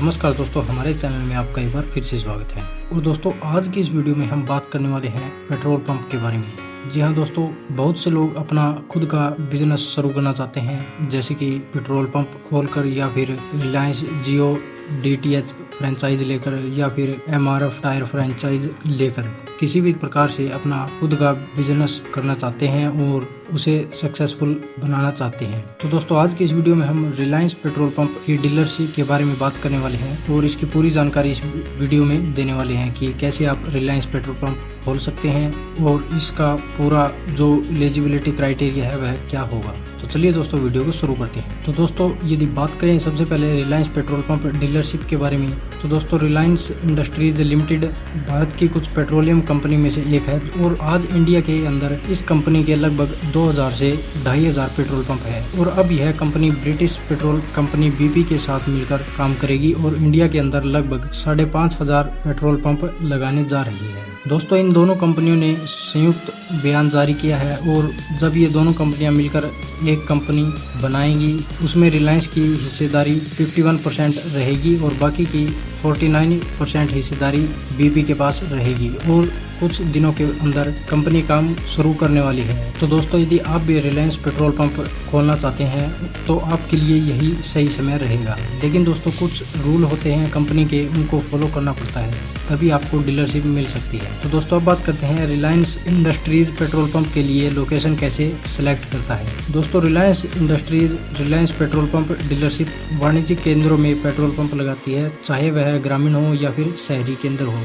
नमस्कार दोस्तों, हमारे चैनल में आपका एक बार फिर से स्वागत है। और दोस्तों, आज की इस वीडियो में हम बात करने वाले हैं पेट्रोल पंप के बारे में। जी हाँ दोस्तों, बहुत से लोग अपना खुद का बिजनेस शुरू करना चाहते हैं, जैसे कि पेट्रोल पंप खोलकर या फिर रिलायंस जियो DTH फ्रेंचाइज लेकर या फिर MRF टायर फ्रेंचाइज लेकर किसी भी प्रकार से अपना खुद का बिजनेस करना चाहते हैं और उसे सक्सेसफुल बनाना चाहते हैं। तो दोस्तों, आज की इस वीडियो में हम रिलायंस पेट्रोल पंप की डीलरशिप के बारे में बात करने वाले हैं और इसकी पूरी जानकारी इस वीडियो में देने वाले हैं कि कैसे आप रिलायंस पेट्रोल पंप खोल सकते हैं और इसका पूरा जो एलिजिबिलिटी क्राइटेरिया है वह क्या होगा। तो चलिए दोस्तों, वीडियो को शुरू करते हैं। तो दोस्तों, यदि बात करें सबसे पहले रिलायंस पेट्रोल पंप डीलरशिप के बारे में, तो दोस्तों रिलायंस इंडस्ट्रीज लिमिटेड भारत की कुछ पेट्रोलियम कंपनी में से एक है और आज इंडिया के अंदर इस कंपनी के लगभग 2000 से 2500 पेट्रोल पंप है। और अब यह company British petrol company BP के साथ मिलकर काम करेगी और इंडिया के अंदर लगभग 5500 पेट्रोल पंप लगाने जा रही है। दोस्तों, इन दोनों कंपनियों ने संयुक्त बयान जारी किया है और जब ये दोनों कंपनियां मिलकर एक कंपनी बनाएंगी, उसमें रिलायंस की हिस्सेदारी 51% रहेगी और बाकी की 49% हिस्सेदारी BP के पास रहेगी और कुछ दिनों के अंदर कंपनी काम शुरू करने वाली है। तो दोस्तों, यदि आप भी रिलायंस पेट्रोल पंप खोलना चाहते हैं तो आपके लिए यही सही समय रहेगा। लेकिन दोस्तों, कुछ रूल होते हैं कंपनी के, उनको फॉलो करना पड़ता है, तभी आपको डीलरशिप मिल सकती है। तो दोस्तों, अब बात करते हैं रिलायंस इंडस्ट्रीज पेट्रोल पंप के लिए लोकेशन कैसे सिलेक्ट करता है। दोस्तों, Reliance industries Reliance petrol pump dealership वाणिज्यिक केंद्रों में पेट्रोल पंप लगाती है, चाहे वह ग्रामीण हो या फिर शहरी केंद्र हो,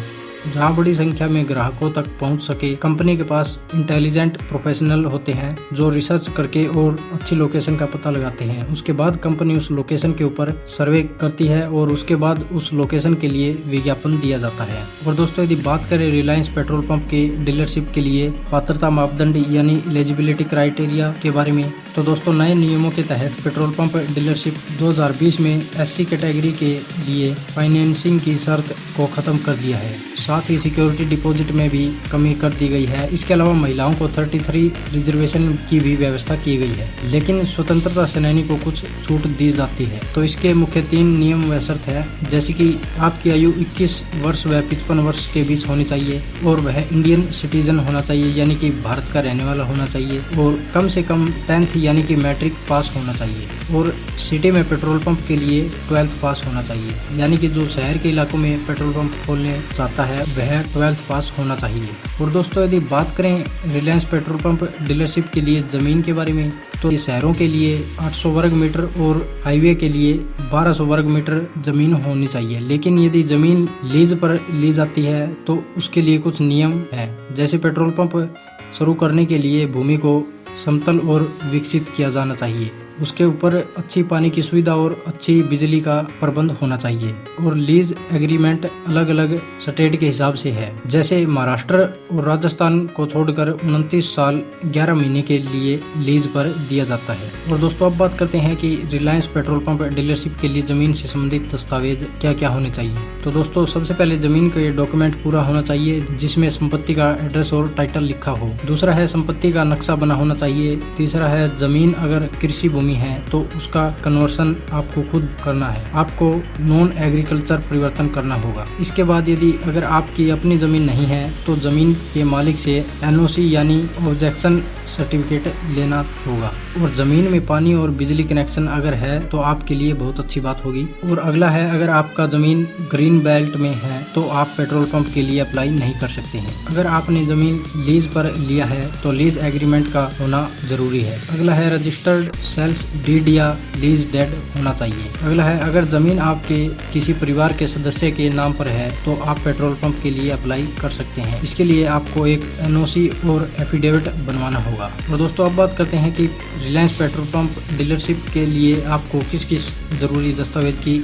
जहां बड़ी संख्या में ग्राहकों तक पहुंच सके। कंपनी के पास इंटेलिजेंट प्रोफेशनल होते हैं जो रिसर्च करके और अच्छी लोकेशन का पता लगाते हैं। उसके बाद कंपनी उस लोकेशन के ऊपर सर्वे करती है और उसके बाद उस लोकेशन के लिए विज्ञापन दिया जाता है। और दोस्तों, यदि बात करें रिलायंस पेट्रोल पंप की डीलरशिप के लिए पात्रता मापदंड यानी एलिजिबिलिटी क्राइटेरिया के बारे में, तो दोस्तों नए नियमों के तहत पेट्रोल पंप डीलरशिप 2020 में SC कैटेगरी के लिए फाइनेंसिंग की शर्त को खत्म कर दिया है। साथ ही सिक्योरिटी डिपॉजिट में भी कमी कर दी गई है। इसके अलावा महिलाओं को 33 रिजर्वेशन की भी व्यवस्था की गई है, लेकिन स्वतंत्रता सेनानी को कुछ छूट दी जाती है। तो इसके मुख्य 3 नियम व शर्त है, जैसे कि आपकी आयु 21 वर्ष व 55 वर्ष के बीच होनी चाहिए और वह इंडियन सिटीजन होना चाहिए, यानी कि भारत का रहने वाला होना चाहिए, और कम से कम 10th यानी कि मैट्रिक पास होना चाहिए, और सिटी में पेट्रोल पंप के लिए 12th पास होना चाहिए, यानी कि जो शहर के इलाकों में पेट्रोल पंप खोलने चाहता है वह 12th पास होना चाहिए। और दोस्तों, यदि बात करें रिलायंस पेट्रोल पंप डीलरशिप के लिए जमीन के बारे में, तो ये शहरों के लिए 800 वर्ग मीटर और हाईवे के लिए 1200 वर्ग मीटर जमीन होनी चाहिए। लेकिन यदि जमीन लीज पर ली जाती है तो उसके लिए कुछ नियम है, जैसे पेट्रोल पंप शुरू करने के लिए भूमि को समतल और विकसित किया जाना चाहिए, उसके ऊपर अच्छी पानी की सुविधा और अच्छी बिजली का प्रबंध होना चाहिए, और लीज एग्रीमेंट अलग अलग स्टेट के हिसाब से है, जैसे महाराष्ट्र और राजस्थान को छोड़कर 29 साल 11 महीने के लिए लीज पर दिया जाता है। और दोस्तों, अब बात करते हैं कि रिलायंस पेट्रोल पंप डीलरशिप के लिए जमीन से संबंधित दस्तावेज क्या क्या होने चाहिए। तो दोस्तों, सबसे पहले जमीन का डॉक्यूमेंट पूरा होना चाहिए, जिसमें संपत्ति का एड्रेस और टाइटल लिखा हो। दूसरा है संपत्ति का नक्शा बना होना चाहिए। तीसरा है जमीन अगर कृषि भूमि है तो उसका कन्वर्सन आपको खुद करना है, आपको नॉन एग्रीकल्चर परिवर्तन करना होगा। इसके बाद यदि अगर आपकी अपनी जमीन नहीं है तो जमीन के मालिक से NOC यानी ऑब्जेक्शन सर्टिफिकेट लेना होगा, और जमीन में पानी और बिजली कनेक्शन अगर है तो आपके लिए बहुत अच्छी बात होगी। और अगला है, अगर आपका जमीन ग्रीन बेल्ट में है तो आप पेट्रोल पंप के लिए अप्लाई नहीं कर सकते हैं। अगर आपने जमीन लीज पर लिया है तो लीज एग्रीमेंट का होना जरूरी है। अगला है, रजिस्टर्ड सेल्स डीड या लीज डेड होना चाहिए। अगला है, अगर जमीन आपके किसी परिवार के सदस्य के नाम पर है तो आप पेट्रोल पंप के लिए अप्लाई कर सकते हैं। इसके लिए आपको एक NOC और एफिडेविट बनवाना होगा। और दोस्तों, अब बात करते हैं कि रिलायंस पेट्रोल पंप डीलरशिप के लिए आपको किस किस जरूरी दस्तावेज की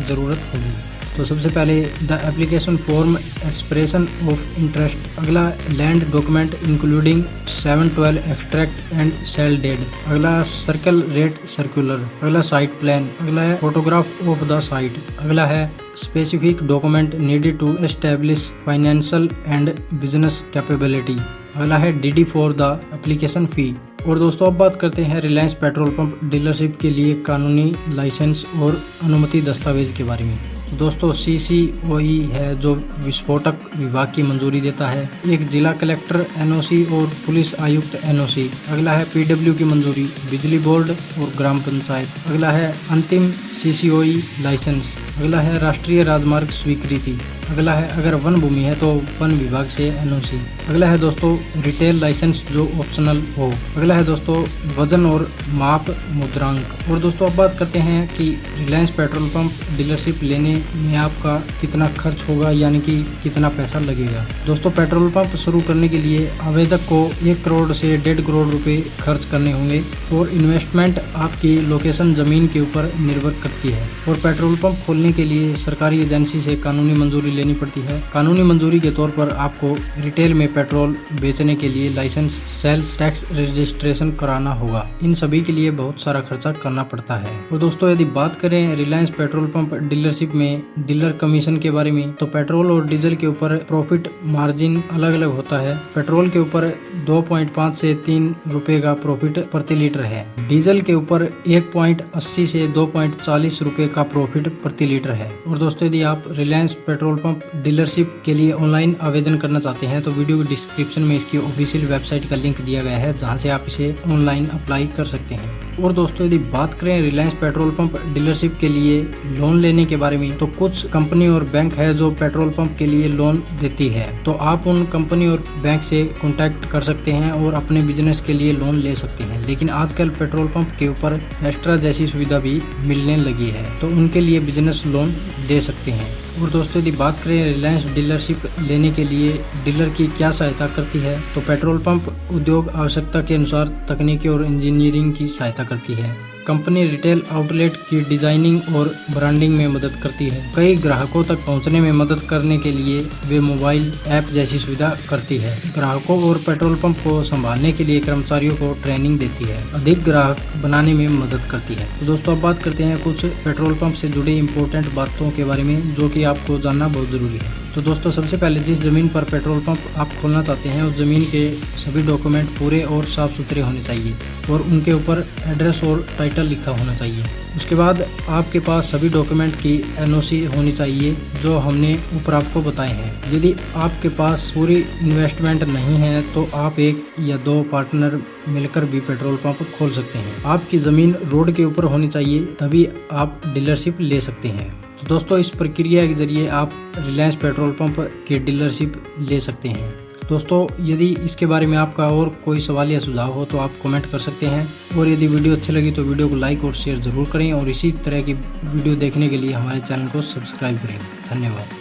जरूरत होगी। तो सबसे पहले the application form expression of interest. अगला, land document including 712 extract and sale deed. अगला, सर्कल रेट सर्कुलर। अगला, साइट प्लान। अगला है, फोटोग्राफ ऑफ द साइट। अगला है, specific document needed to establish financial and business capability. अगला है, DD for the application fee. और दोस्तों, अब बात करते हैं रिलायंस पेट्रोल पंप डीलरशिप के लिए कानूनी लाइसेंस और अनुमति दस्तावेज के बारे में। तो दोस्तों CCOE है जो विस्फोटक विभाग की मंजूरी देता है। एक जिला कलेक्टर NOC और पुलिस आयुक्त NOC। अगला है PW की मंजूरी, बिजली बोर्ड और ग्राम पंचायत। अगला है अंतिम CCOE लाइसेंस। अगला है राष्ट्रीय राजमार्ग स्वीकृति। अगला है अगर वन भूमि है तो वन विभाग से NOC। अगला है दोस्तों रिटेल लाइसेंस जो ऑप्शनल हो। अगला है दोस्तों वजन और माप मुद्रांक। और दोस्तों अब बात करते हैं कि रिलायंस पेट्रोल पंप डीलरशिप लेने में आपका कितना खर्च होगा, यानी कि कितना पैसा लगेगा। दोस्तों पेट्रोल पंप शुरू करने के लिए आवेदक को 1 करोड़ से 1.5 करोड़ रुपए खर्च करने होंगे और इन्वेस्टमेंट आपकी लोकेशन जमीन के ऊपर निर्भर करती है। और पेट्रोल पंप खोलने के लिए सरकारी एजेंसी से कानूनी मंजूरी लेनी पड़ती है। कानूनी मंजूरी के तौर पर आपको रिटेल में पेट्रोल बेचने के लिए लाइसेंस, सेल्स टैक्स रजिस्ट्रेशन कराना होगा। इन सभी के लिए बहुत सारा खर्चा करना पड़ता है। और दोस्तों यदि बात करें रिलायंस पेट्रोल पंप डीलरशिप में डीलर कमीशन के बारे में, तो पेट्रोल और डीजल के ऊपर प्रॉफिट मार्जिन अलग अलग होता है। पेट्रोल के ऊपर 2.5 से 3 रुपए का प्रॉफिट प्रति लीटर है। डीजल के ऊपर 1.80 से 2.40 रुपए का प्रॉफिट प्रति लीटर है। और दोस्तों यदि आप रिलायंस पेट्रोल पंप डीलरशिप के लिए ऑनलाइन आवेदन करना चाहते हैं तो वीडियो के डिस्क्रिप्शन में इसकी ऑफिशियल वेबसाइट का लिंक दिया गया है, जहां से आप इसे ऑनलाइन अप्लाई कर सकते हैं। और दोस्तों यदि बात करें रिलायंस पेट्रोल पंप डीलरशिप के लिए लोन लेने के बारे में, तो कुछ कंपनी और बैंक है जो पेट्रोल पंप के लिए लोन देती है। तो आप उन कंपनी और बैंक से कॉन्टैक्ट कर सकते हैं और अपने बिजनेस के लिए लोन ले सकते हैं। लेकिन आजकल पेट्रोल पंप के ऊपर एक्स्ट्रा जैसी सुविधा भी मिलने लगी है, तो उनके लिए बिजनेस लोन ले सकते हैं। और दोस्तों यदि बात करें रिलायंस डीलरशिप लेने के लिए डीलर की क्या सहायता करती है, तो पेट्रोल पंप उद्योग आवश्यकता के अनुसार तकनीकी और इंजीनियरिंग की सहायता करती है। कंपनी रिटेल आउटलेट की डिजाइनिंग और ब्रांडिंग में मदद करती है। कई ग्राहकों तक पहुंचने में मदद करने के लिए वे मोबाइल ऐप जैसी सुविधा करती है। ग्राहकों और पेट्रोल पंप को संभालने के लिए कर्मचारियों को ट्रेनिंग देती है। अधिक ग्राहक बनाने में मदद करती है। तो दोस्तों अब बात करते हैं कुछ पेट्रोल पंप से जुड़ी इम्पोर्टेंट बातों के बारे में जो कि आपको जानना बहुत जरूरी है। तो दोस्तों सबसे पहले जिस जमीन पर पेट्रोल पंप आप खोलना चाहते हैं उस जमीन के सभी डॉक्यूमेंट पूरे और साफ सुथरे होने चाहिए और उनके ऊपर एड्रेस और टाइटल लिखा होना चाहिए। उसके बाद आपके पास सभी डॉक्यूमेंट की NOC होनी चाहिए जो हमने ऊपर आपको बताए हैं। यदि आपके पास पूरी इन्वेस्टमेंट नहीं है तो आप 1 या 2 पार्टनर मिलकर भी पेट्रोल पंप खोल सकते हैं। आपकी जमीन रोड के ऊपर होनी चाहिए, तभी आप डीलरशिप ले सकते हैं। तो दोस्तों इस प्रक्रिया के जरिए आप रिलायंस पेट्रोल पंप के डीलरशिप ले सकते हैं। दोस्तों यदि इसके बारे में आपका और कोई सवाल या सुझाव हो तो आप कमेंट कर सकते हैं। और यदि वीडियो अच्छी लगी तो वीडियो को लाइक और शेयर जरूर करें और इसी तरह की वीडियो देखने के लिए हमारे चैनल को सब्सक्राइब करें। धन्यवाद।